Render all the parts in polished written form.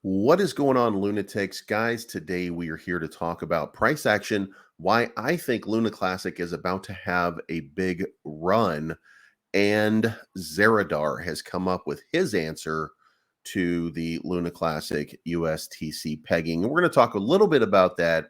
What is going on, lunatics? Guys, today we are here to talk about price action, why I think Luna Classic is about to have a big run, and Zaradar has come up with his answer to the Luna Classic USTC pegging. And we're going to talk a little bit about that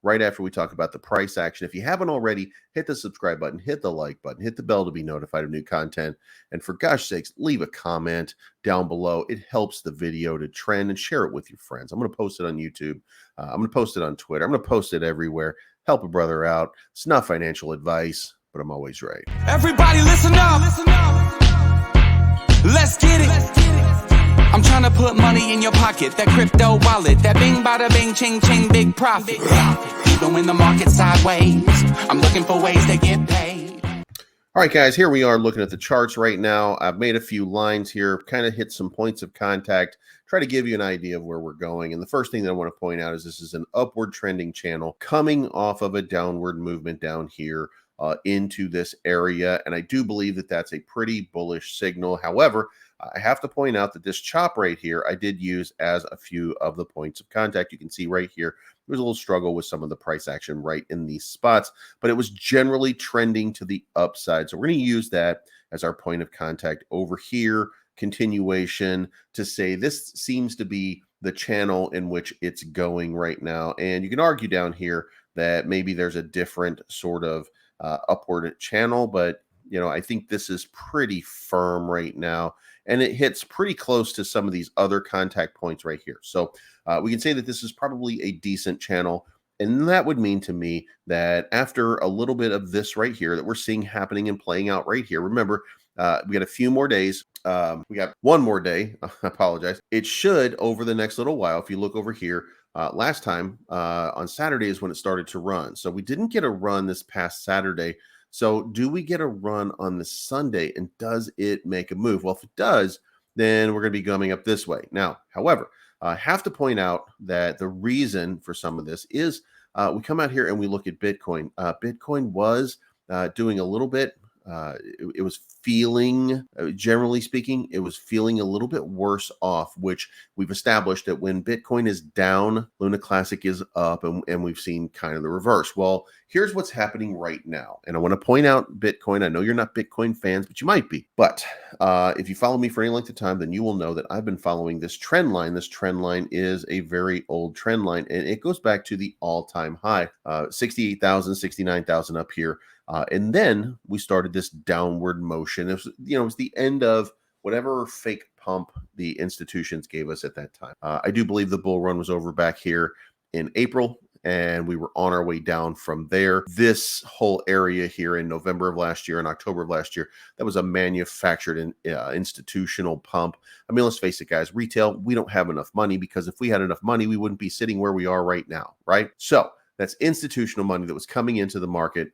right after we talk about the price action. If you haven't already, hit the subscribe button, hit the like button, hit the bell to be notified of new content. And for gosh sakes, leave a comment down below. It helps the video to trend, and share it with your friends. I'm going to post it on YouTube. I'm going to post it on Twitter. I'm going to post it everywhere. Help a brother out. It's not financial advice, but I'm always right. Everybody listen up. Let's get it. I'm trying to put money in your pocket. That crypto wallet. That bing bada bing ching ching big profit. Even when the market's sideways, I'm looking for ways to get paid. All right, guys, here we are looking at the charts right now. I've made a few lines here, kind of hit some points of contact, try to give you an idea of where we're going. And the first thing that I want to point out is this is an upward trending channel coming off of a downward movement down here into this area. And I do believe that that's a pretty bullish signal. However, I have to point out that this chop right here, I did use as a few of the points of contact. You can see right here, there was a little struggle with some of the price action right in these spots, but it was generally trending to the upside. So we're going to use that as our point of contact over here, continuation, to say this seems to be the channel in which it's going right now. And you can argue down here that maybe there's a different sort of upward channel, but I think this is pretty firm right now, and it hits pretty close to some of these other contact points right here. So we can say that this is probably a decent channel, and that would mean to me that after a little bit of this right here that we're seeing happening and playing out right here, remember, we got a few more days. We got one more day. I apologize. It should, over the next little while, if you look over here, last time on Saturday is when it started to run. So we didn't get a run this past Saturday. So do we get a run on the Sunday, and does it make a move? Well, if it does, then we're going to be coming up this way. Now, however, I have to point out that the reason for some of this is we come out here and we look at Bitcoin. Bitcoin was doing a little bit. It was feeling, generally speaking, it was feeling a little bit worse off, which we've established that when Bitcoin is down, Luna Classic is up, and we've seen kind of the reverse. Well, here's what's happening right now. And I want to point out Bitcoin. I know you're not Bitcoin fans, but you might be. But if you follow me for any length of time, then you will know that I've been following this trend line. This trend line is a very old trend line, and it goes back to the all-time high, 68,000, 69,000 up here. And then we started this downward motion. It was, it was the end of whatever fake pump the institutions gave us at that time. I do believe the bull run was over back here in April, and we were on our way down from there. This whole area here in November of last year and October of last year, that was a manufactured institutional pump. I mean, let's face it, guys, retail, we don't have enough money, because if we had enough money, we wouldn't be sitting where we are right now, right? So that's institutional money that was coming into the market.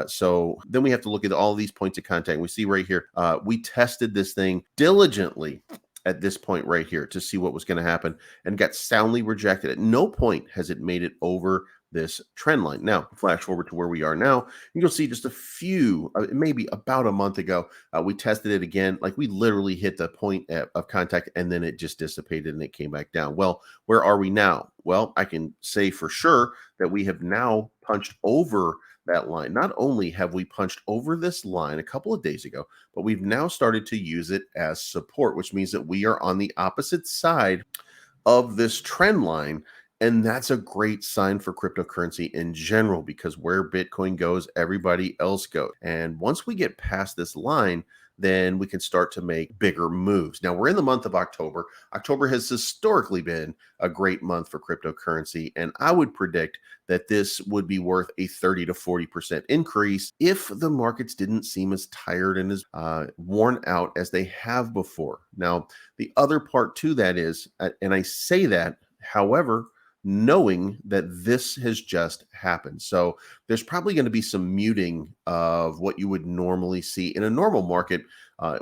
So then we have to look at all these points of contact. We see right here, we tested this thing diligently at this point right here to see what was going to happen, and got soundly rejected. At no point has it made it over this trend line. Now, flash forward to where we are now, you'll see just a few, maybe about a month ago, we tested it again. Like, we literally hit the point of contact, and then it just dissipated and it came back down. Well, where are we now? Well, I can say for sure that we have now punched over that line. Not only have we punched over this line a couple of days ago, but we've now started to use it as support, which means that we are on the opposite side of this trend line. And that's a great sign for cryptocurrency in general, because where Bitcoin goes, everybody else goes. And once we get past this line, then we can start to make bigger moves. Now, we're in the month of October. October has historically been a great month for cryptocurrency, and I would predict that this would be worth a 30 to 40% increase if the markets didn't seem as tired and as worn out as they have before. Now, the other part to that is, and I say that, however, knowing that this has just happened. So there's probably going to be some muting of what you would normally see in a normal market.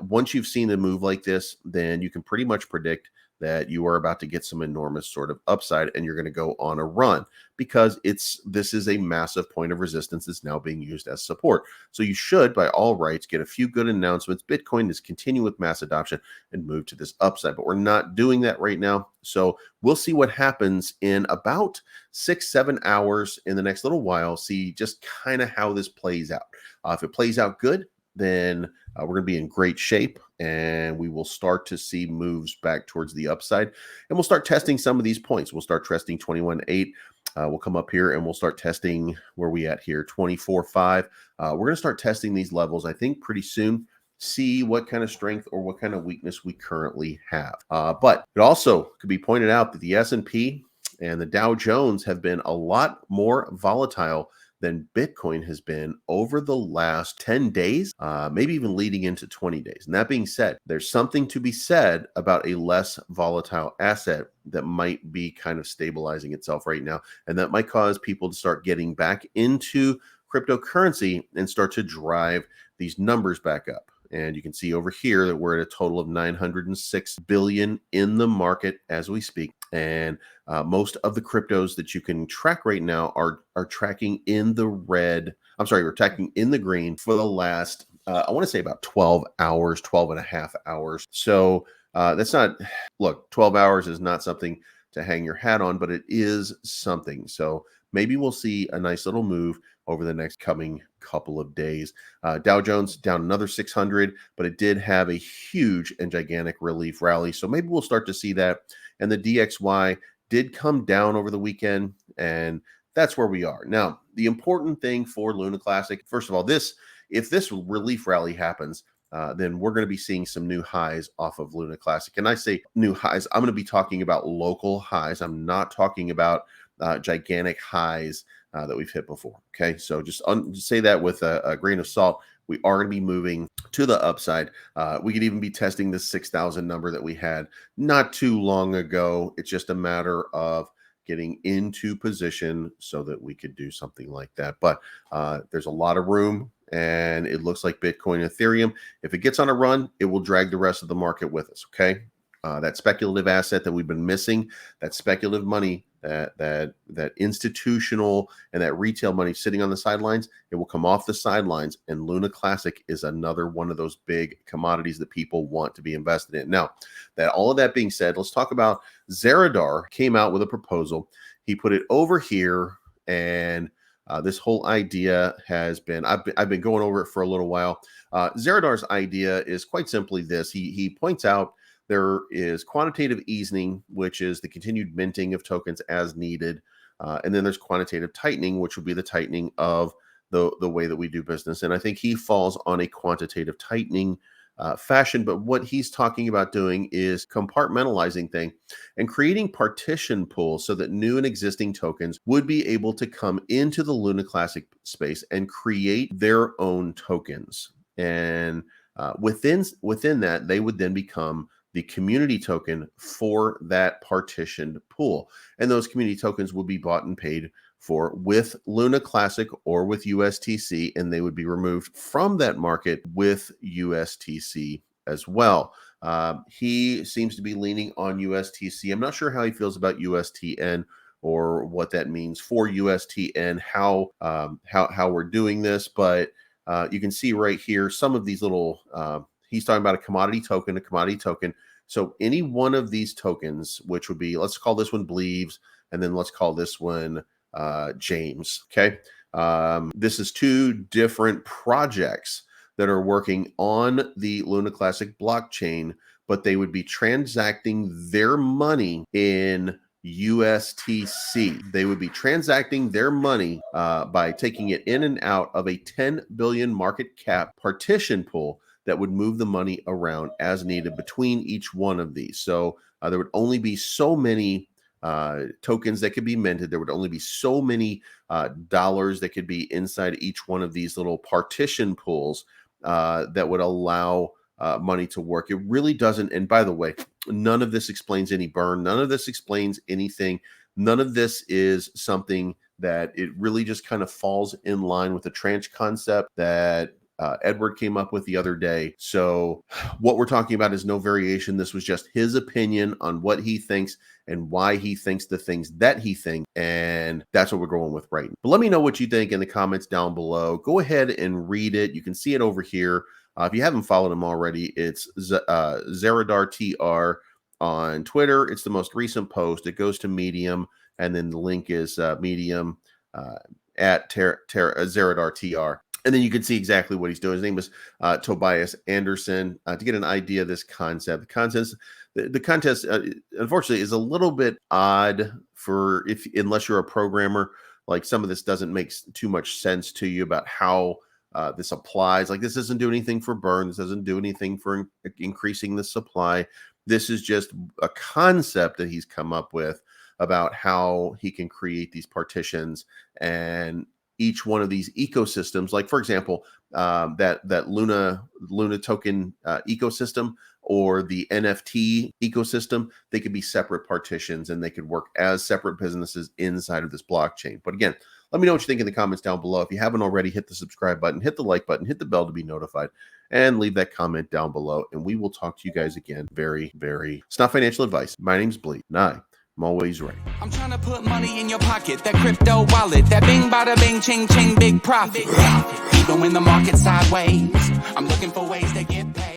Once you've seen a move like this, then you can pretty much predict that you are about to get some enormous sort of upside and you're going to go on a run, because this is a massive point of resistance that's now being used as support. So you should, by all rights, get a few good announcements. Bitcoin is continue with mass adoption and move to this upside, but we're not doing that right now. So we'll see what happens in about 6-7 hours in the next little while. See just kind of how this plays out. If it plays out good, then we're going to be in great shape, and we will start to see moves back towards the upside, and we'll start testing some of these points. We'll start testing 21.8. We'll come up here and we'll start testing where we at here, 24.5. We're going to start testing these levels, I think, pretty soon. See what kind of strength or what kind of weakness we currently have. But it also could be pointed out that the S&P and the Dow Jones have been a lot more volatile than Bitcoin has been over the last 10 days, maybe even leading into 20 days. And that being said, there's something to be said about a less volatile asset that might be kind of stabilizing itself right now. And that might cause people to start getting back into cryptocurrency and start to drive these numbers back up. And you can see over here that we're at a total of 906 billion in the market as we speak. And most of the cryptos that you can track right now are tracking in the red. I'm sorry, we're tracking in the green for the last, I want to say about 12 hours, 12 and a half hours. So that's not, look, 12 hours is not something to hang your hat on, but it is something. So maybe we'll see a nice little move over the next coming couple of days. Dow Jones down another 600, but it did have a huge and gigantic relief rally. So maybe we'll start to see that. And the DXY did come down over the weekend, and that's where we are. Now, the important thing for Luna Classic, first of all, if this relief rally happens, then we're going to be seeing some new highs off of Luna Classic. And I say new highs, I'm going to be talking about local highs. I'm not talking about gigantic highs that we've hit before. Okay, so just say that with a grain of salt. We are going to be moving to the upside. We could even be testing the 6,000 number that we had not too long ago. It's just a matter of getting into position so that we could do something like that. But there's a lot of room, and it looks like Bitcoin, Ethereum, if it gets on a run, it will drag the rest of the market with us. Okay, that speculative asset that we've been missing, that speculative money, that institutional and that retail money sitting on the sidelines, it will come off the sidelines, and Luna Classic is another one of those big commodities that people want to be invested in. Now, that all of that being said, let's talk about Zaradar. Came out with a proposal. He put it over here, and this whole idea has been, I've been going over it for a little while. Zaradar's idea is quite simply this. He points out there is quantitative easing, which is the continued minting of tokens as needed. And then there's quantitative tightening, which would be the tightening of the way that we do business. And I think he falls on a quantitative tightening fashion. But what he's talking about doing is compartmentalizing thing and creating partition pools so that new and existing tokens would be able to come into the Luna Classic space and create their own tokens. And within that, they would then become the community token for that partitioned pool. And those community tokens would be bought and paid for with Luna Classic or with USTC, and they would be removed from that market with USTC as well. He seems to be leaning on USTC. I'm not sure how he feels about USTN or what that means for USTN, how we're doing this, but you can see right here some of these little he's talking about a commodity token. So any one of these tokens, which would be, let's call this one Bleaves, and then let's call this one James. Okay. This is two different projects that are working on the Luna Classic blockchain, but they would be transacting their money in USTC. They would be transacting their money by taking it in and out of a 10 billion market cap partition pool that would move the money around as needed between each one of these. So there would only be so many tokens that could be minted. There would only be so many dollars that could be inside each one of these little partition pools that would allow money to work. It really doesn't. And by the way, none of this explains any burn. None of this explains anything. None of this is something that it really just kind of falls in line with the tranche concept that Edward came up with the other day. So what we're talking about is no variation. This was just his opinion on what he thinks and why he thinks the things that he thinks. And that's what we're going with right now. But let me know what you think in the comments down below. Go ahead and read it. You can see it over here. If you haven't followed him already, it's Zaradar TR on Twitter. It's the most recent post. It goes to Medium, and then the link is Medium at Zaradar TR. And then you can see exactly what he's doing. His name is Tobias Anderson. To get an idea of this concept, the contest unfortunately is a little bit odd for unless you're a programmer. Like, some of this doesn't make too much sense to you about how this applies. Like, this doesn't do anything for burn. This doesn't do anything for increasing the supply. This is just a concept that he's come up with about how he can create these partitions, and each one of these ecosystems, like for example, that Luna token ecosystem, or the NFT ecosystem, they could be separate partitions and they could work as separate businesses inside of this blockchain. But again, let me know what you think in the comments down below. If you haven't already, hit the subscribe button, hit the like button, hit the bell to be notified, and leave that comment down below. And we will talk to you guys again very, very. It's not financial advice. My name's Bleed, and I'm always right. I'm trying to put money in your pocket, that crypto wallet, that bing bada bing ching ching big profit. Even when the market's sideways, I'm looking for ways to get paid.